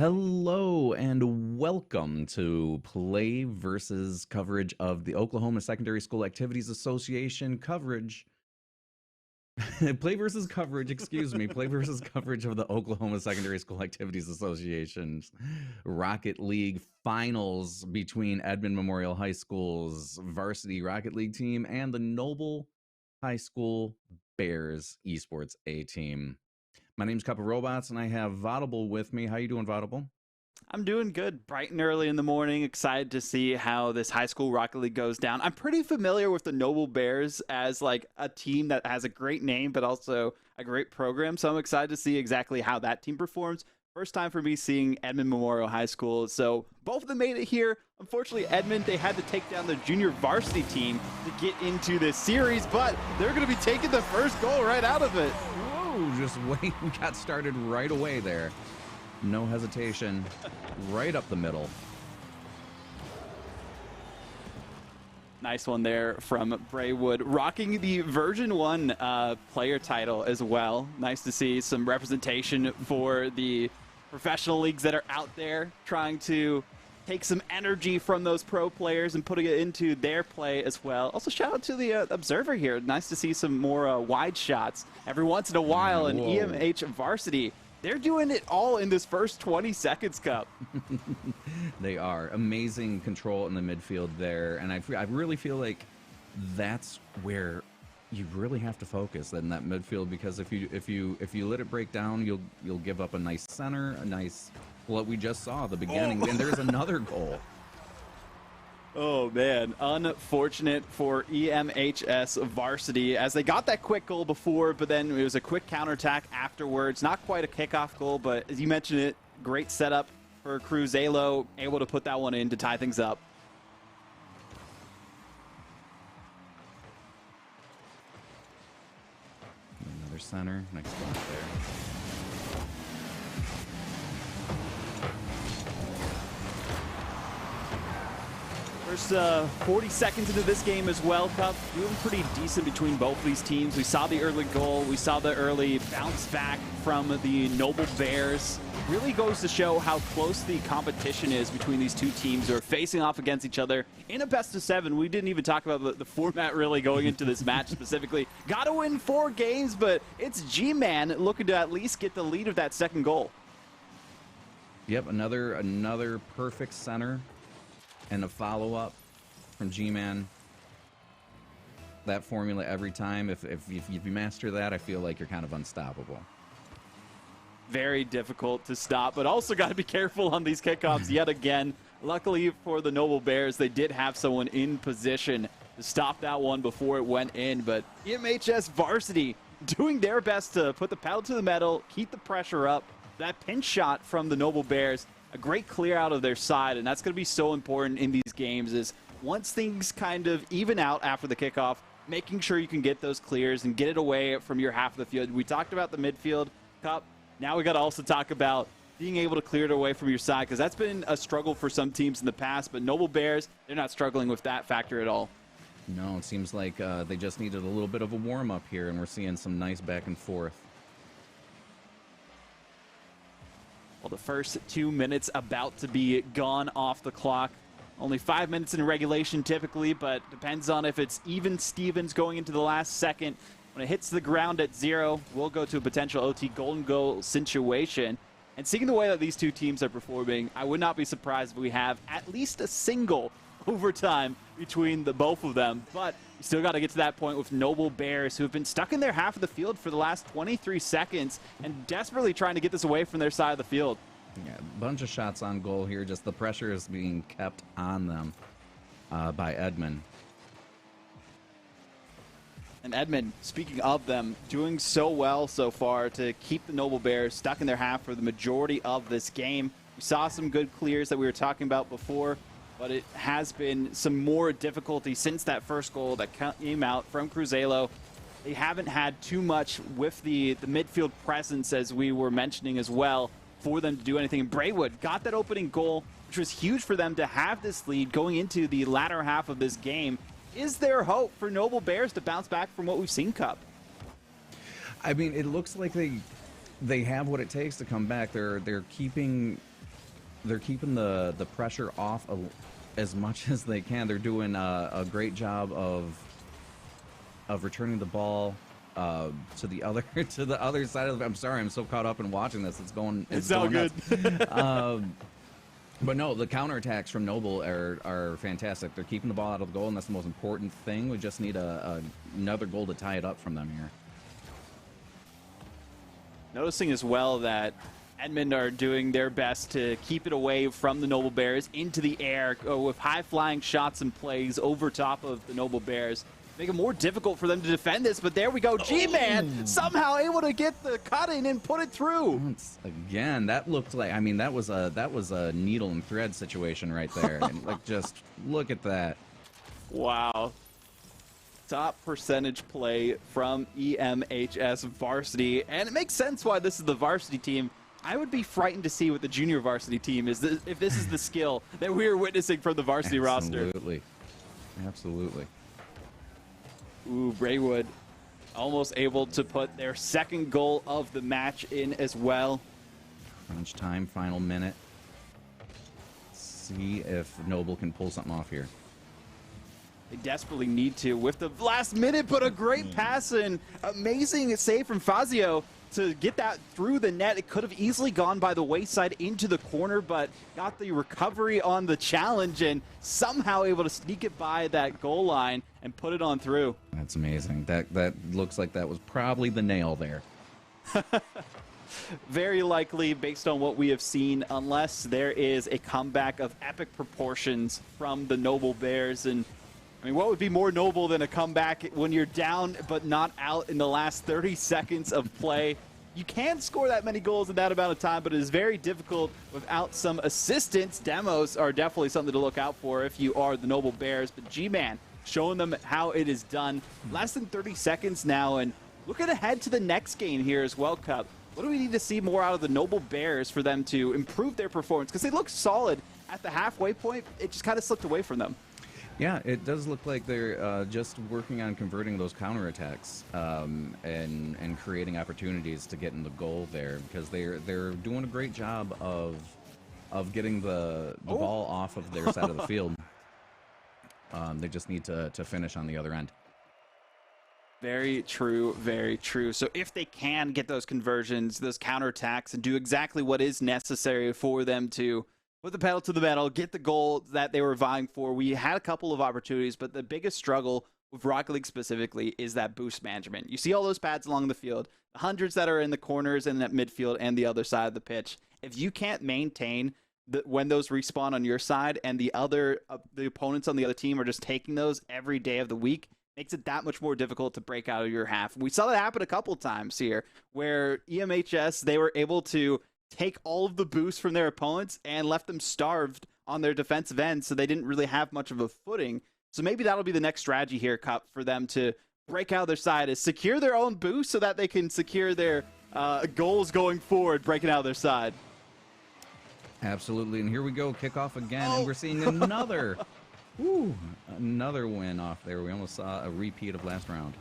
Hello and welcome to Play versus coverage of the Oklahoma Secondary School Activities Association coverage. Play versus coverage, excuse me. Play versus coverage of the Oklahoma Secondary School Activities Association's Rocket League finals between Edmond Memorial High School's varsity Rocket League team and the Noble High School Bears Esports A team. My name's Cup of Robots, and I have Vodable with me. How you doing, Vodable? I'm doing good. Bright and early in the morning. Excited to see how this high school Rocket League goes down. I'm pretty familiar with the Noble Bears as like a team that has a great name, but also a great program. So I'm excited to see exactly how that team performs. First time for me seeing Edmond Memorial High School. So both of them made it here. Unfortunately, Edmond, they had to take down the junior varsity team to get into this series, but they're going to be taking the first goal right out of it. Whoa, just wait. We got started right away there. No hesitation, right up the middle. Nice one there from Braywood, rocking the version 1 player title as well. Nice to see some representation for the professional leagues that are out there trying to take some energy from those pro players and putting it into their play as well. Also, shout out to the observer here. Nice to see some more wide shots every once in a while in EMH varsity. They're doing it all in this first 20 seconds, Cup. They are. Amazing control in the midfield there, and I really feel like that's where you really have to focus in that midfield, because if you let it break down, you'll give up a nice center, a nice what we just saw at the beginning, and there's another goal. Oh, man. Unfortunate for EMHS varsity as they got that quick goal before, but then it was a quick counterattack afterwards. Not quite a kickoff goal, but as you mentioned it, great setup for Cruzelo, able to put that one in to tie things up. Another center. Next one there. First 40 seconds into this game as well, Cup. Doing pretty decent between both of these teams. We saw the early goal. We saw the early bounce back from the Noble Bears. Really goes to show how close the competition is between these two teams who are facing off against each other in a best-of-7. We didn't even talk about the format really going into this match specifically. Got to win 4 games, but it's G-Man looking to at least get the lead of that second goal. Yep, another perfect center. And a follow-up from G-Man. That formula every time, if you master that, I feel like you're kind of unstoppable. Very difficult to stop, but also got to be careful on these kickoffs yet again. Luckily for the Noble Bears, they did have someone in position to stop that one before it went in, but EMHS varsity doing their best to put the pedal to the metal, keep the pressure up. That pinch shot from the Noble Bears, a great clear out of their side, and that's going to be so important in these games is once things kind of even out after the kickoff, making sure you can get those clears and get it away from your half of the field. We talked about the midfield, Cup. Now we got to also talk about being able to clear it away from your side, because that's been a struggle for some teams in the past, but Noble Bears, they're not struggling with that factor at all. No, it seems like they just needed a little bit of a warm-up here, and we're seeing some nice back and forth. Well, the first 2 minutes about to be gone off the clock. Only 5 minutes in regulation typically, but depends on if it's even Stevens going into the last second. When it hits the ground at 0, we'll go to a potential OT golden goal situation. And seeing the way that these two teams are performing, I would not be surprised if we have at least a single overtime between the both of them. But we still got to get to that point with Noble Bears, who have been stuck in their half of the field for the last 23 seconds and desperately trying to get this away from their side of the field. Yeah, a bunch of shots on goal here. Just the pressure is being kept on them by Edmond. And Edmond, speaking of them, doing so well so far to keep the Noble Bears stuck in their half for the majority of this game. We saw some good clears that we were talking about before, but it has been some more difficulty since that first goal that came out from Cruzelo. They haven't had too much with the midfield presence, as we were mentioning as well, for them to do anything. And Braywood got that opening goal, which was huge for them to have this lead going into the latter half of this game. Is there hope for Noble Bears to bounce back from what we've seen, Cup? I mean, it looks like they have what it takes to come back. They're keeping they're keeping the pressure off as much as they can. They're doing a great job of returning the ball to the other side of the. I'm sorry, I'm so caught up in watching this. It's all going good. But no, the counterattacks from Noble are fantastic. They're keeping the ball out of the goal, and that's the most important thing. We just need another goal to tie it up from them here. Noticing as well that Edmund are doing their best to keep it away from the Noble Bears into the air with high-flying shots and plays over top of the Noble Bears. Make it more difficult for them to defend this, but there we go. G-Man somehow able to get the cut in and put it through. Once again, that looked like, I mean, that was a needle and thread situation right there. And like, just look at that. Wow. Top percentage play from EMHS varsity, and it makes sense why this is the varsity team. I would be frightened to see what the junior varsity team is if this is the skill that we are witnessing from the varsity roster. Absolutely. Absolutely. Ooh, Braywood almost able to put their second goal of the match in as well. Crunch time, final minute. Let's see if Noble can pull something off here. They desperately need to with the last minute, but a great pass and amazing save from Fazio to get that through the net. It could have easily gone by the wayside into the corner, but got the recovery on the challenge and somehow able to sneak it by that goal line and put it on through. That's amazing. That looks like that was probably the nail there. Very likely, based on what we have seen, unless there is a comeback of epic proportions from the Noble Bears. And I mean, what would be more noble than a comeback when you're down but not out in the last 30 seconds of play? You can score that many goals in that amount of time, but it is very difficult without some assistance. Demos are definitely something to look out for if you are the Noble Bears. But G-Man showing them how it is done. Less than 30 seconds now, and looking ahead to the next game here as well, Cup. What do we need to see more out of the Noble Bears for them to improve their performance? Because they look solid at the halfway point. It just kind of slipped away from them. Yeah, it does look like they're just working on converting those counterattacks and creating opportunities to get in the goal there, because they're doing a great job of getting the ball off of their side of the field. They just need to finish on the other end. Very true, very true. So if they can get those conversions, those counterattacks, and do exactly what is necessary for them to put the pedal to the metal, get the goal that they were vying for. We had a couple of opportunities, but the biggest struggle with Rocket League specifically is that boost management. You see all those pads along the field, the hundreds that are in the corners and at midfield and the other side of the pitch. If you can't maintain when those respawn on your side and the opponents on the other team are just taking those every day of the week, makes it that much more difficult to break out of your half. We saw that happen a couple times here where EMHS, they were able to take all of the boosts from their opponents and left them starved on their defensive end, so they didn't really have much of a footing. So maybe that'll be the next strategy here, Cup, for them to break out of their side, is secure their own boost so that they can secure their goals going forward, breaking out of their side. Absolutely, and here we go, kickoff again, and we're seeing another, another win off there. We almost saw a repeat of last round.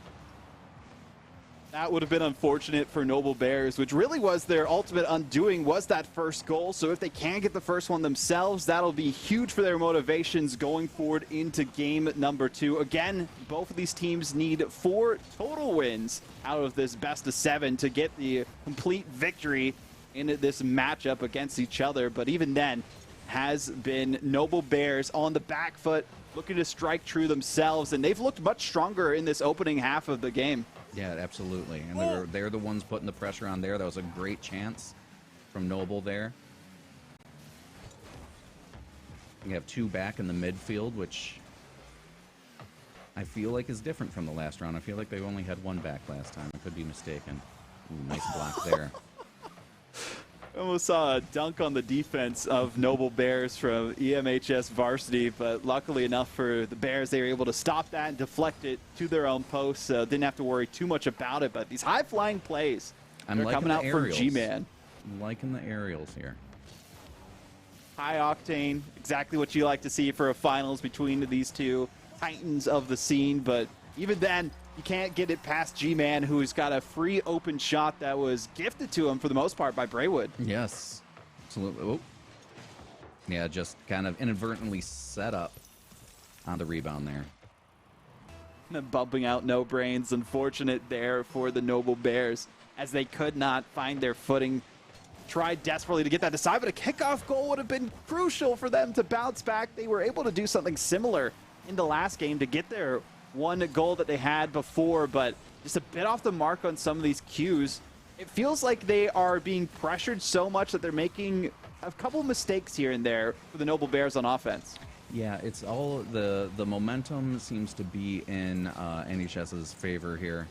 That would have been unfortunate for Noble Bears, which really was their ultimate undoing, was that first goal. So if they can get the first one themselves, that'll be huge for their motivations going forward into game number 2. Again, both of these teams need 4 total wins out of this best of 7 to get the complete victory in this matchup against each other. But even then, has been Noble Bears on the back foot, looking to strike true themselves, and they've looked much stronger in this opening half of the game. Yeah, absolutely. And they're the ones putting the pressure on there. That was a great chance from Noble there. We have 2 back in the midfield, which I feel like is different from the last round. I feel like they only had 1 back last time. I could be mistaken. Ooh, nice block there. Almost saw a dunk on the defense of Noble Bears from EMHS varsity, but luckily enough for the Bears, they were able to stop that and deflect it to their own post, so didn't have to worry too much about it. But these high-flying plays are coming out from G-Man. I'm liking the aerials here. High octane, exactly what you like to see for a finals between these two titans of the scene, but even then, you can't get it past G-Man, who's got a free open shot that was gifted to him for the most part by Braywood. Yes, absolutely. Oh. Yeah, just kind of inadvertently set up on the rebound there. Bumping out No Brains. Unfortunate there for the Noble Bears as they could not find their footing. Tried desperately to get that aside, but a kickoff goal would have been crucial for them to bounce back. They were able to do something similar in the last game to get their one goal that they had before, but just a bit off the mark on some of these cues. It feels like they are being pressured so much that they're making a couple mistakes here and there for the Noble Bears on offense. Yeah, it's all the momentum seems to be in NHS's favor here,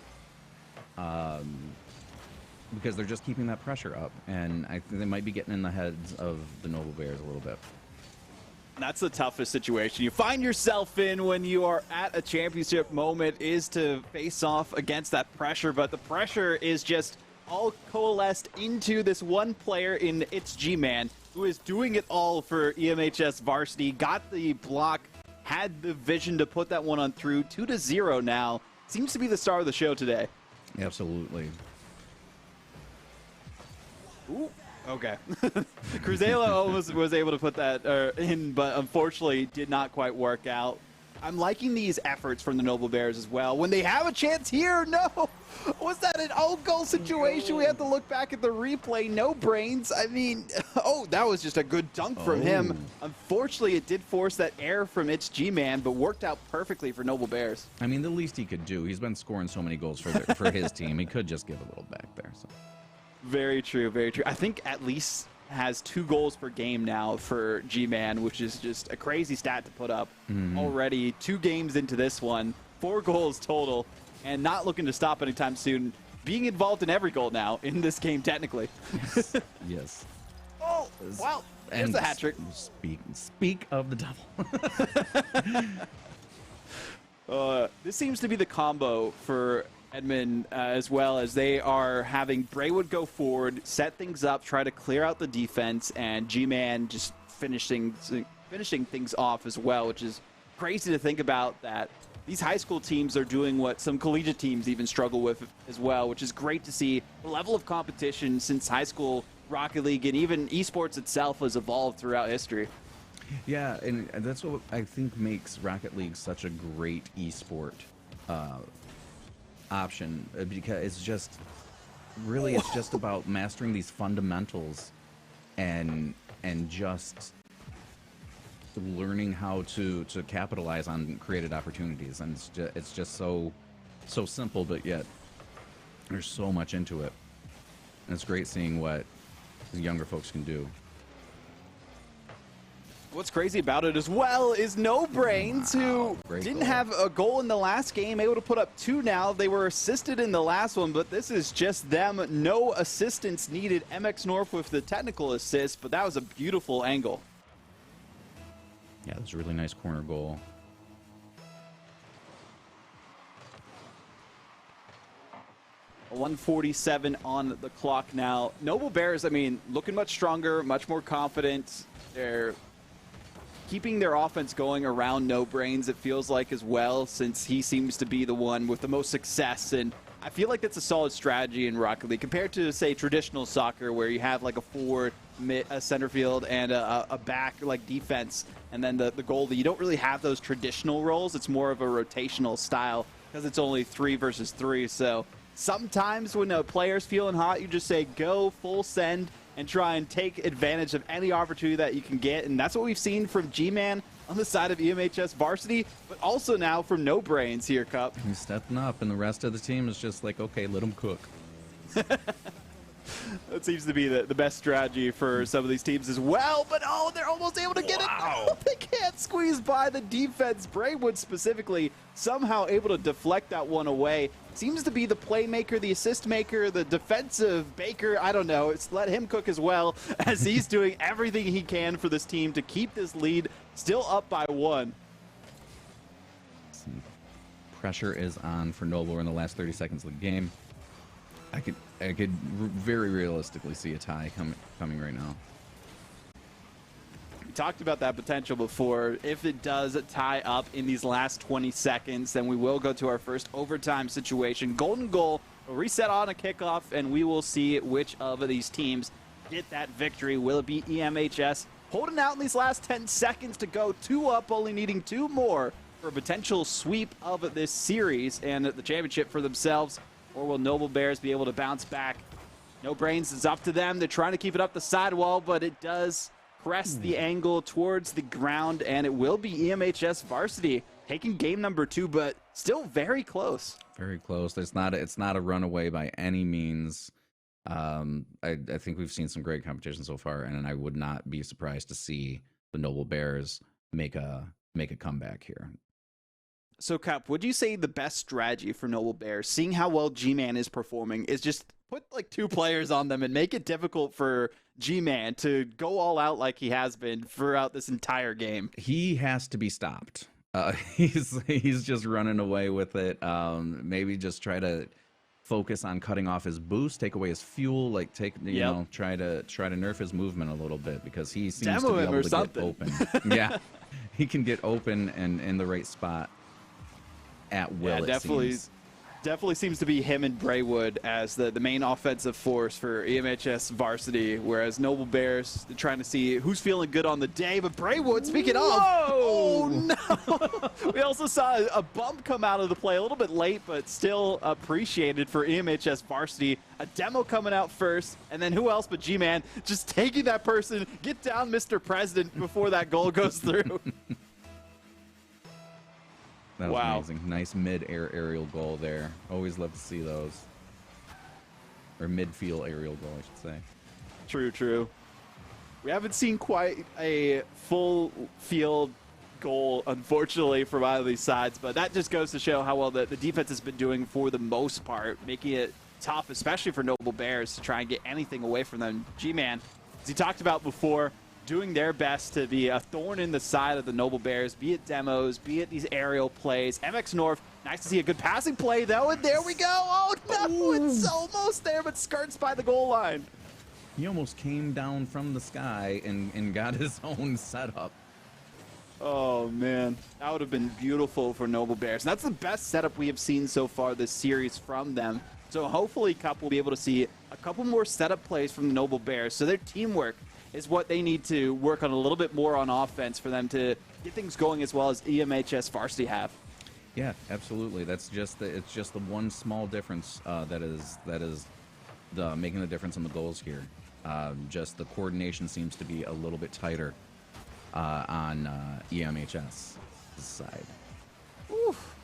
because they're just keeping that pressure up, and I think they might be getting in the heads of the Noble Bears a little bit. That's the toughest situation you find yourself in when you are at a championship moment, is to face off against that pressure, but the pressure is just all coalesced into this one player in It's G-Man, who is doing it all for EMHS varsity. Got the block, had the vision to put that one on through. 2-0 now. Seems to be the star of the show today. Absolutely. Ooh, okay. Cruzela almost was able to put that in, but unfortunately did not quite work out. I'm liking these efforts from the Noble Bears as well. When they have a chance here, no! Was that an own goal situation? We have to look back at the replay. No Brains. I mean, oh, that was just a good dunk from him. Unfortunately, it did force that error from It's G-Man, but worked out perfectly for Noble Bears. I mean, the least he could do. He's been scoring so many goals for his team. He could just give a little back there. So. Very true, very true. I think at least has 2 goals per game now for G-Man, which is just a crazy stat to put up. Already 2 games into this one, 4 goals total, and not looking to stop anytime soon. Being involved in every goal now in this game, technically. Yes. Oh, wow. There's a hat trick. Speak of the devil. This seems to be the combo for Edmond as well, as they are having Braywood go forward, set things up, try to clear out the defense, and G-Man just finishing things off as well, which is crazy to think about, that these high school teams are doing what some collegiate teams even struggle with as well, which is great to see. The level of competition since high school Rocket League and even esports itself has evolved throughout history. Yeah, and that's what I think makes Rocket League such a great esport option, because it's just really it's just about mastering these fundamentals and just learning how to capitalize on created opportunities, and it's just so simple, but yet there's so much into it, and it's great seeing what the younger folks can do. What's crazy about it as well is No Brains, who didn't have a goal in the last game, able to put up 2 now. They were assisted in the last one, but this is just them. No assistance needed. MX North with the technical assist, but that was a beautiful angle. Yeah, it was a really nice corner goal. A 1:47 on the clock now. Noble Bears, I mean, looking much stronger, much more confident. They're keeping their offense going around No Brains, it feels like, as well, since he seems to be the one with the most success. And I feel like that's a solid strategy in Rocket League compared to, say, traditional soccer, where you have like a forward, a center field, and a back like defense, and then the goalie. You don't really have those traditional roles. It's more of a rotational style because it's only 3 versus 3. So sometimes when a player's feeling hot, you just say go full send and try and take advantage of any opportunity that you can get. And that's what we've seen from G-Man on the side of EMHS varsity, but also now from No Brains here, Cup. He's stepping up, and the rest of the team is just like, okay, let him cook. That seems to be the best strategy for some of these teams as well, but oh, they're almost able to get it. Oh, they can't squeeze by the defense. Braywood specifically somehow able to deflect that one away. Seems to be the playmaker, the assist maker, the defensive baker. I don't know. It's let him cook as well, as he's doing everything he can for this team to keep this lead still up by 1. Pressure is on for Noble in the last 30 seconds of the game. I could very realistically see a tie coming right now. We talked about that potential before. If it does tie up in these last 20 seconds, then we will go to our first overtime situation. Golden goal will reset on a kickoff, and we will see which of these teams get that victory. Will it be EMHS holding out in these last 10 seconds to go 2 up, only needing 2 more for a potential sweep of this series and the championship for themselves. Or will Noble Bears be able to bounce back? No Brains is up to them. They're trying to keep it up the sidewall, but it does press the angle towards the ground, and it will be EMHS Varsity taking game number 2, but still very close. Very close. It's not a runaway by any means. I think we've seen some great competition so far, and I would not be surprised to see the Noble Bears make a comeback here. So, Cap, would you say the best strategy for Noble Bears, seeing how well G-Man is performing, is just put like 2 players on them and make it difficult for G-Man to go all out like he has been throughout this entire game? He has to be stopped. He's just running away with it. Maybe just try to focus on cutting off his boost, take away his fuel, like you know, try to nerf his movement a little bit, because he seems to be able to get open. Yeah, he can get open and in the right spot at will. Yeah, definitely seems to be him and Braywood as the main offensive force for EMHS Varsity, whereas Noble Bears trying to see who's feeling good on the day. But Braywood, speaking of, oh no! We also saw a bump come out of the play a little bit late, but still appreciated for EMHS Varsity. A demo coming out first, and then who else but G-Man just taking that person, get down Mr. President before that goal goes through. That was amazing. Nice mid-air aerial goal there. Always love to see those. Or mid-field aerial goal, I should say. True, true. We haven't seen quite a full field goal, unfortunately, from either of these sides, but that just goes to show how well the defense has been doing for the most part, making it tough, especially for Noble Bears, to try and get anything away from them. G-Man, as he talked about before, doing their best to be a thorn in the side of the Noble Bears, be it demos, be it these aerial plays. MX North, nice to see a good passing play, though, and there we go. Oh, no, it's almost there, but skirts by the goal line. He almost came down from the sky and got his own setup. Oh, man. That would have been beautiful for Noble Bears. And that's the best setup we have seen so far this series from them. So hopefully Cup will be able to see a couple more setup plays from the Noble Bears. So their teamwork is what they need to work on a little bit more on offense for them to get things going as well as EMHS Varsity have. Yeah, absolutely. It's just the one small difference that is making the difference in the goals here. Just the coordination seems to be a little bit tighter on EMHS side. Oof.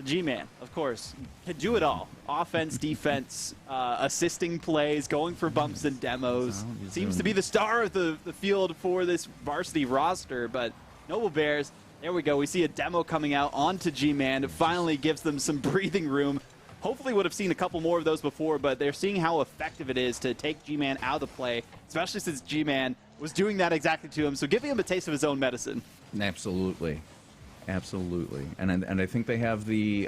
G-Man, of course, can do it all. Offense, defense, assisting plays, going for bumps and demos. Seems to be the star of the field for this varsity roster, but Noble Bears, there we go. We see a demo coming out onto G-Man. It finally gives them some breathing room. Hopefully would have seen a couple more of those before, but they're seeing how effective it is to take G-Man out of the play, especially since G-Man was doing that exactly to him, so giving him a taste of his own medicine. Absolutely. Absolutely, and I think they have the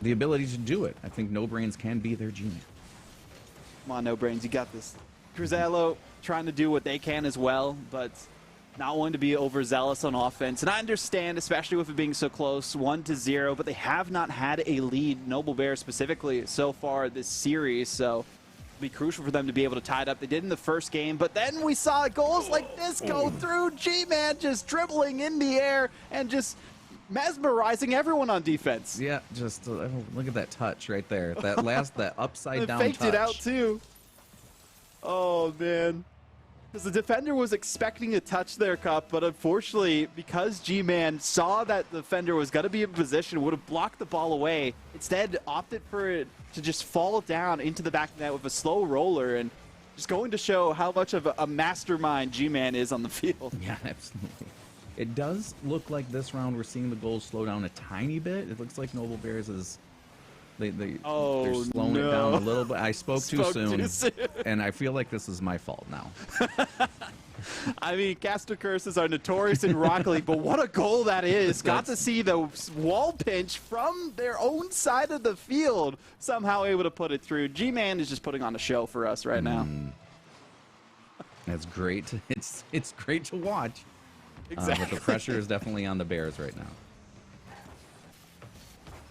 ability to do it. I think No Brains can be their G-Man. Come on, No Brains, you got this. Cruzello trying to do what they can as well, but not wanting to be overzealous on offense. And I understand, especially with it being so close, 1-0, but they have not had a lead, Noble Bears specifically, so far this series, so be crucial for them to be able to tie it up. They did in the first game, but then we saw goals like this go through. G-Man just dribbling in the air and just mesmerizing everyone on defense. Yeah, just look at that touch right there. That upside down touch. Faked it out too. Oh, man. Because the defender was expecting a touch there, Cup, but unfortunately, because G-Man saw that the defender was going to be in position, would have blocked the ball away, instead opted for it to just fall down into the back of the net with a slow roller, and just going to show how much of a mastermind G-Man is on the field. Yeah, absolutely. It does look like this round we're seeing the goals slow down a tiny bit. It looks like Noble Bears is... They're slowing it down a little bit. I spoke too soon, and I feel like this is my fault now. I mean, caster curses are notorious in Rocket League, but what a goal that is. Got to see the wall pinch from their own side of the field, somehow able to put it through. G-Man is just putting on a show for us right now. That's great. It's great to watch. Exactly. But the pressure is definitely on the Bears right now.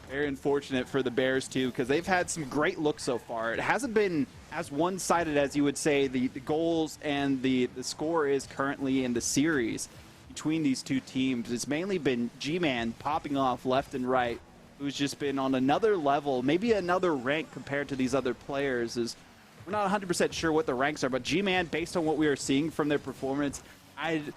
Very unfortunate for the Bears, too, because they've had some great looks so far. It hasn't been as one-sided as you would say the goals and the score is currently in the series between these two teams. It's mainly been G-Man popping off left and right, who's just been on another level, maybe another rank compared to these other players. We're not 100% sure what the ranks are, but G-Man, based on what we are seeing from their performance, I'd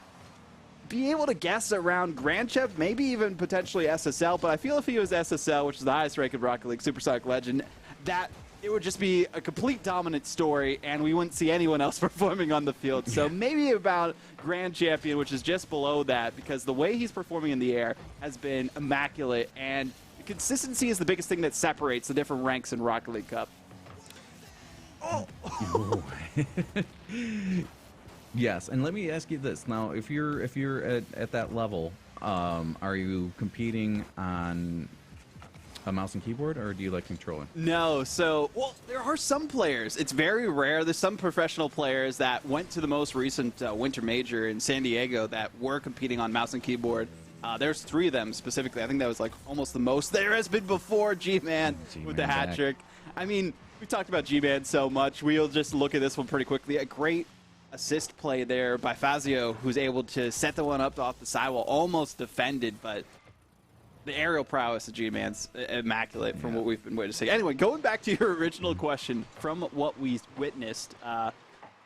be able to guess around Grand Chef, maybe even potentially SSL, but I feel if he was SSL, which is the highest rank in Rocket League, Supersonic Legend, that it would just be a complete dominant story and we wouldn't see anyone else performing on the field. So maybe about Grand Champion, which is just below that, because the way he's performing in the air has been immaculate, and the consistency is the biggest thing that separates the different ranks in Rocket League Cup. Oh. Yes, and let me ask you this now: if you're at that level, are you competing on a mouse and keyboard, or do you like controller? No, so well, there are some players. It's very rare. There's some professional players that went to the most recent Winter Major in San Diego that were competing on mouse and keyboard. There's 3 of them specifically. I think that was like almost the most there has been before G-Man with the hat trick. I mean, we talked about G-Man so much. We'll just look at this one pretty quickly. A great assist play there by Fazio, who's able to set the one up off the sidewall, almost defended, but the aerial prowess of G-Man's immaculate from what we've been witnessing. Anyway, going back to your original question, from what we witnessed,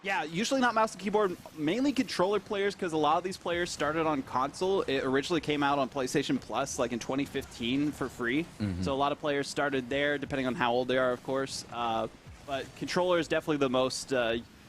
yeah, usually not mouse and keyboard, mainly controller players, because a lot of these players started on console. It originally came out on PlayStation Plus, like in 2015 for free. So a lot of players started there, depending on how old they are, of course. But controller is definitely the most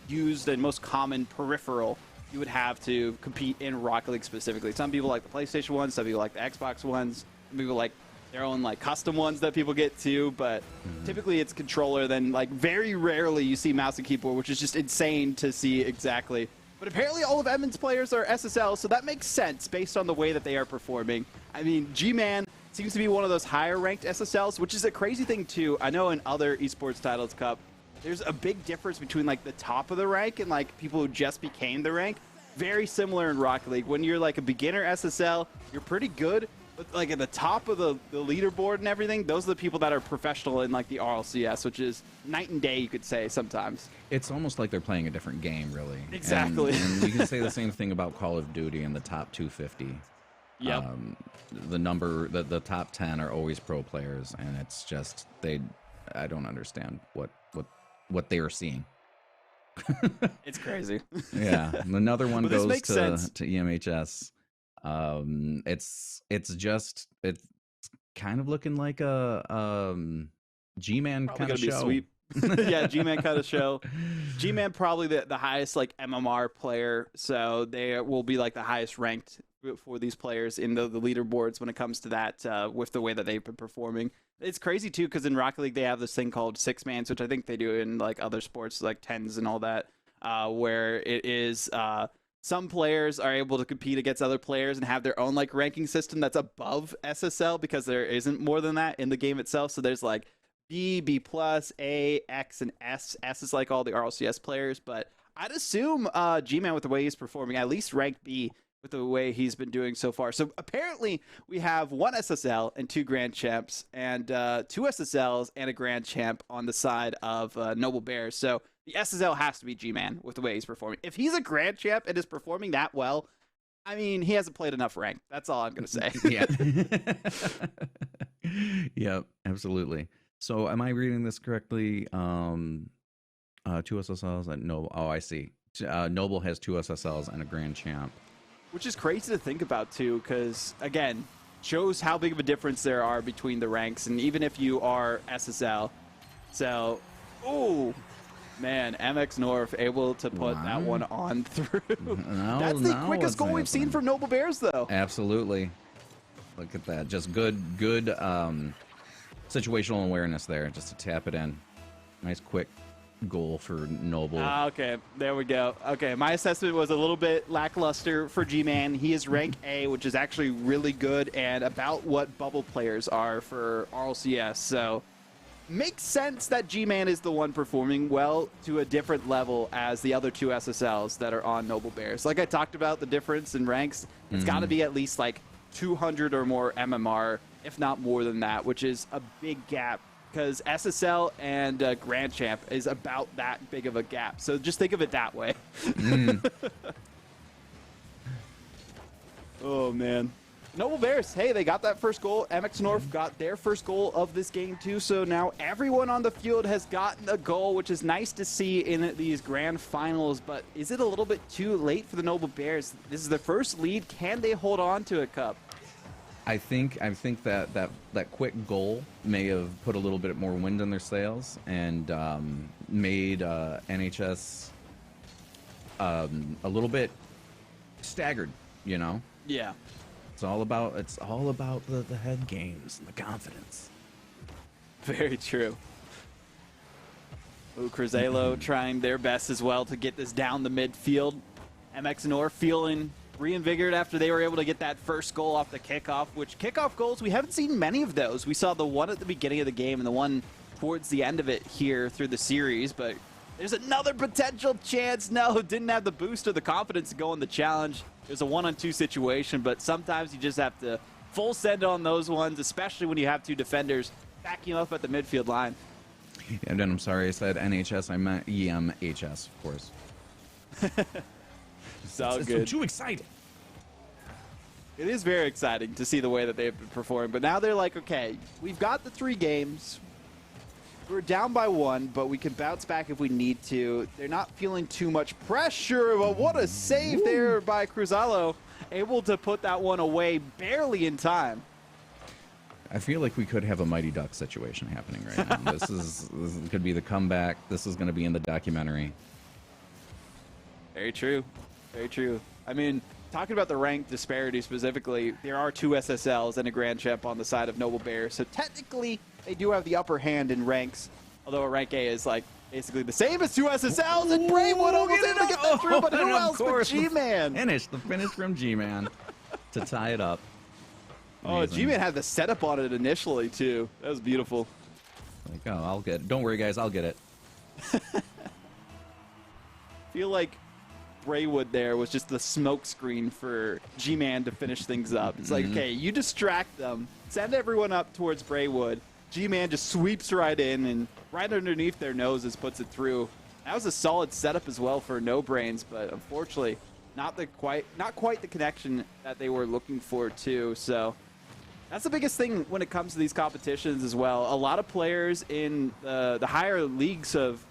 used and most common peripheral you would have to compete in Rocket League specifically. Some people like the PlayStation ones, some people like the Xbox ones, some people like their own like custom ones that people get too, but typically it's controller. Then like very rarely you see mouse and keyboard, which is just insane to see exactly. But apparently all of Edmonds players are SSL, so that makes sense based on the way that they are performing. I mean, G-Man seems to be one of those higher ranked SSLs, which is a crazy thing too. I know in other esports titles cup, there's a big difference between like the top of the rank and like people who just became the rank. Very similar in Rocket League. When you're like a beginner SSL, you're pretty good, but like at the top of the leaderboard and everything, those are the people that are professional in like the RLCS, which is night and day, you could say sometimes. It's almost like they're playing a different game, really. Exactly. And you can say the same thing about Call of Duty in the top 250. Yep. The top 10 are always pro players, and it's just I don't understand what they are seeing. It's crazy. Yeah, another one goes to EMHS. It's kind of looking like a G-Man kind of show. Sweep. Yeah, G-Man kind of show. G-Man probably the highest like MMR player, so they will be like the highest ranked for these players in the leaderboards when it comes to that with the way that they've been performing. It's crazy too, because in Rocket League they have this thing called 6-mans, which I think they do in like other sports like tens and all that, where it is some players are able to compete against other players and have their own like ranking system that's above SSL, because there isn't more than that in the game itself. So there's like B, B+, A, X, and S. S is like all the RLCS players, but I'd assume G-Man, with the way he's performing, at least rank B with the way he's been doing so far. So apparently we have 1 SSL and 2 Grand Champs, and 2 SSLs and a Grand Champ on the side of Noble Bears. So the SSL has to be G-Man with the way he's performing. If he's a Grand Champ and is performing that well, I mean, he hasn't played enough rank. That's all I'm going to say. Yeah. Yep, absolutely. So am I reading this correctly? 2 SSLs and Noble. Oh, I see. Noble has 2 SSLs and a Grand Champ. Which is crazy to think about, too, because, again, shows how big of a difference there are between the ranks, and even if you are SSL. So, oh, man, MX North able to put that one on through. That's the quickest goal we've seen from Noble Bears, though. Absolutely. Look at that. Just good situational awareness there, just to tap it in. Nice, quick goal for Noble. Okay, there we go. Okay, my assessment was a little bit lackluster for G-Man. He is rank A, which is actually really good and about what bubble players are for RLCS. So makes sense that G-Man is the one performing well to a different level as the other 2 SSLs that are on Noble Bears. Like I talked about the difference in ranks, it's got to be at least like 200 or more MMR if not more than that, which is a big gap because SSL and Grand Champ is about that big of a gap. So just think of it that way. Oh, man. Noble Bears, hey, they got that first goal. MX North got their first goal of this game, too. So now everyone on the field has gotten a goal, which is nice to see in these grand finals. But is it a little bit too late for the Noble Bears? This is their first lead. Can they hold on to a cup? I think that quick goal may have put a little bit more wind in their sails and made NHS a little bit staggered, you know? Yeah. It's all about the head games and the confidence. Very true. Ooh, Cruzello trying their best as well to get this down the midfield. MX North feeling reinvigorated after they were able to get that first goal off the kickoff, which kickoff goals, we haven't seen many of those. We saw the one at the beginning of the game and the one towards the end of it here through the series, but there's another potential chance. No, didn't have the boost or the confidence to go in the challenge. It was a 1-on-2 situation, but sometimes you just have to full send on those ones, especially when you have two defenders backing you up at the midfield line. And then I'm sorry I said NHS, I meant EMHS, of course. It's all good. I'm too excited. It is very exciting to see the way that they've been performing, but now they're like, okay, we've got the 3 games. We're down by 1, but we can bounce back if we need to. They're not feeling too much pressure, but what a save there by Cruzello. Able to put that one away barely in time. I feel like we could have a Mighty Duck situation happening right now. This could be the comeback. This is going to be in the documentary. Very true. Very true. I mean, talking about the rank disparity specifically, there are 2 SSLs and a Grand Champ on the side of Noble Bears, so technically they do have the upper hand in ranks, although a rank A is like basically the same as 2 SSLs, and Bravewood almost able to get that through, but who else but G-Man? The finish from G-Man to tie it up. Amazing. Oh, G-Man had the setup on it initially, too. That was beautiful. Like, oh, I'll get it. Don't worry, guys, I'll get it. Feel like Bravewood there was just the smoke screen for G-Man to finish things up. It's like, okay, you distract them, send everyone up towards Bravewood. G-Man just sweeps right in and right underneath their noses puts it through. That was a solid setup as well for No Brains, but unfortunately not quite the connection that they were looking for too. So that's the biggest thing when it comes to these competitions as well. A lot of players in the higher leagues of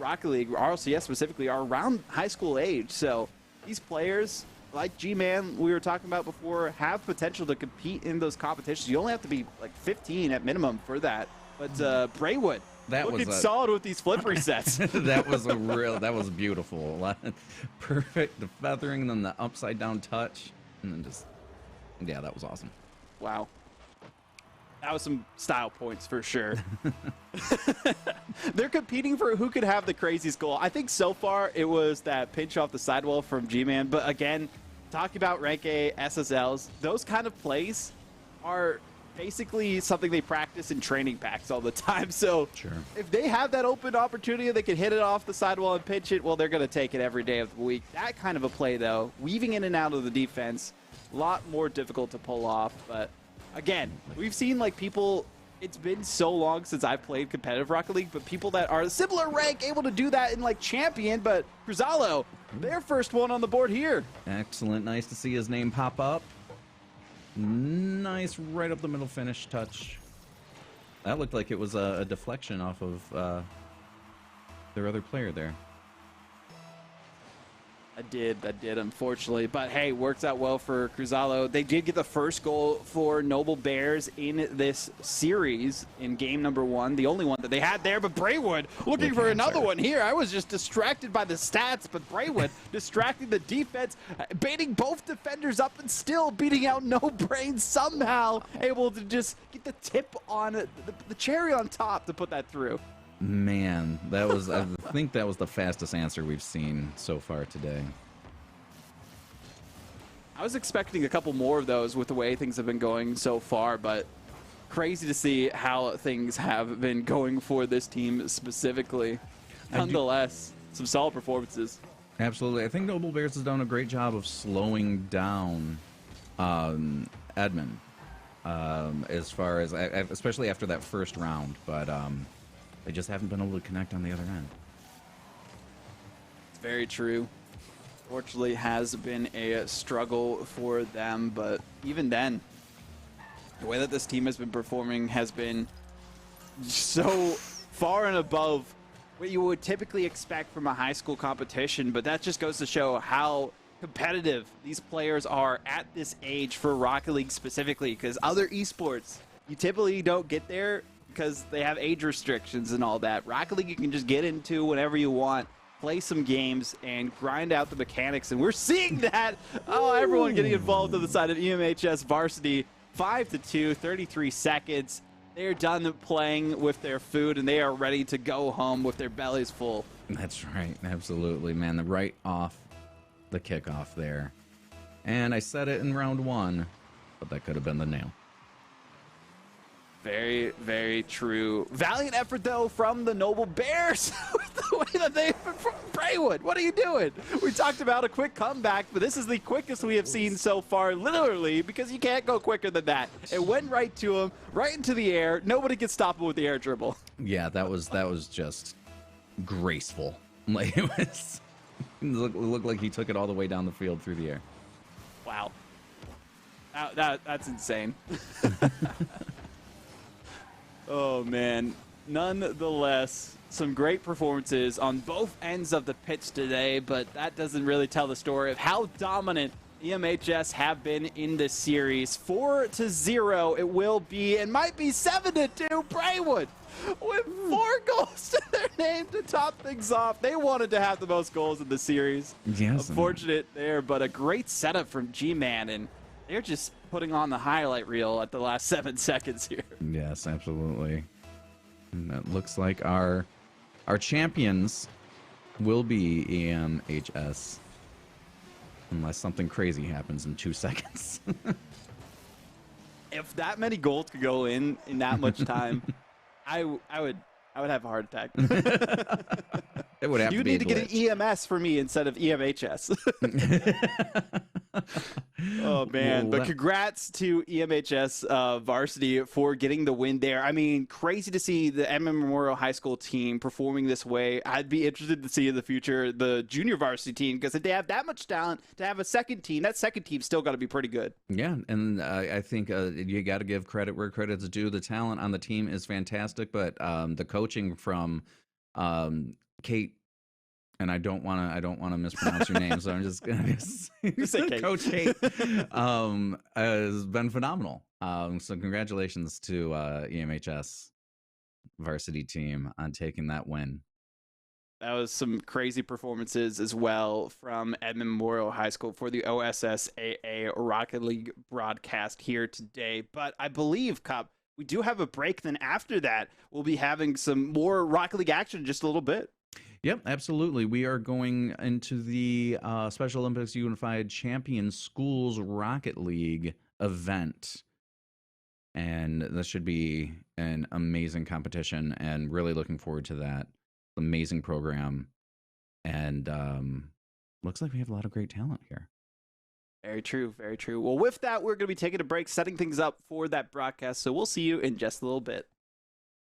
Rocket League, RLCS specifically, are around high school age. So these players, like G-Man we were talking about before, have potential to compete in those competitions. You only have to be like 15 at minimum for that. But Bravewood looking solid with these flip resets. That was beautiful. Perfect, the feathering and then the upside down touch. And then just, yeah, that was awesome. Wow. That was some style points for sure. They're competing for who could have the craziest goal. I think so far it was that pinch off the sidewall from G-Man. But again, talking about rank A SSLs, those kind of plays are basically something they practice in training packs all the time. So sure, if they have that open opportunity, they can hit it off the sidewall and pinch it, well, they're going to take it every day of the week. That kind of a play, though, weaving in and out of the defense, a lot more difficult to pull off. But again, we've seen like people, it's been so long since I've played competitive Rocket League, but people that are a similar rank able to do that in like Champion, but Cruzello, their first one on the board here. Excellent. Nice to see his name pop up. Nice right up the middle finish touch. That looked like it was a deflection off of their other player there. That did, unfortunately. But hey, works out well for Cruzello. They did get the first goal for Noble Bears in this series in game number 1. The only one that they had there, but Bravewood looking for another one here. I was just distracted by the stats, but Bravewood distracting the defense, baiting both defenders up and still beating out No Brain somehow, able to just get the tip on the cherry on top to put that through. Man, that was, I think that was the fastest answer we've seen so far today. I was expecting a couple more of those with the way things have been going so far, but crazy to see how things have been going for this team specifically. Nonetheless, some solid performances. Absolutely. I think Noble Bears has done a great job of slowing down Edmund. as far as especially after that first round, but they just haven't been able to connect on the other end. It's very true. Fortunately, has been a struggle for them, but even then, the way that this team has been performing has been so far and above what you would typically expect from a high school competition, but that just goes to show how competitive these players are at this age for Rocket League specifically, because other esports, you typically don't get there because they have age restrictions and all that. Rocket League you can just get into whenever you want, play some games, and grind out the mechanics, and we're seeing that. Oh, everyone getting involved on the side of EMHS Varsity. 5-2, 33 seconds. They're done playing with their food, and they are ready to go home with their bellies full. That's right. Absolutely, man. The right off the kickoff there. And I said it in round 1, but that could have been the nail. Very, very true. Valiant effort, though, from the Noble Bears with the way that they've been from Braywood. What are you doing? We talked about a quick comeback, but this is the quickest we have seen so far, literally, because you can't go quicker than that. It went right to him, right into the air. Nobody could stop him with the air dribble. Yeah, that was just graceful. Like it looked like he took it all the way down the field through the air. Wow. That's insane. Oh, man. Nonetheless, some great performances on both ends of the pitch today, but that doesn't really tell the story of how dominant EMHS have been in this series. 4-0 it will be, and might be 7-2 Braywood with 4 goals to their name to top things off. They wanted to have the most goals in the series. Yes. Unfortunate there, but a great setup from G-Man, and they're just putting on the highlight reel at the last 7 seconds here. Yes, absolutely. And that looks like our champions will be EMHS, unless something crazy happens in 2 seconds. If that many goals could go in that much time, I would have a heart attack. It would have you to be need to get an EMS for me instead of EMHS. Oh, man. But congrats to EMHS Varsity for getting the win there. I mean, crazy to see the Edmond Memorial High School team performing this way. I'd be interested to see in the future the junior varsity team, because if they have that much talent to have a second team, that second team's still got to be pretty good. Yeah, and I think you got to give credit where credit's due. The talent on the team is fantastic, but the coaching from Kate, and I don't want to mispronounce your name, so I'm just gonna say Kate. Coach Kate has been phenomenal. So congratulations to EMHS varsity team on taking that win. That was some crazy performances as well from Edmond Memorial High School for the OSSAA Rocket League broadcast here today. But I believe, Cup, we do have a break. Then after that, we'll be having some more Rocket League action in just a little bit. Yep, absolutely. We are going into the Special Olympics Unified Champion Schools Rocket League event. And this should be an amazing competition, and really looking forward to that. Amazing program. And looks like we have a lot of great talent here. Very true, very true. Well, with that, we're going to be taking a break, setting things up for that broadcast. So we'll see you in just a little bit.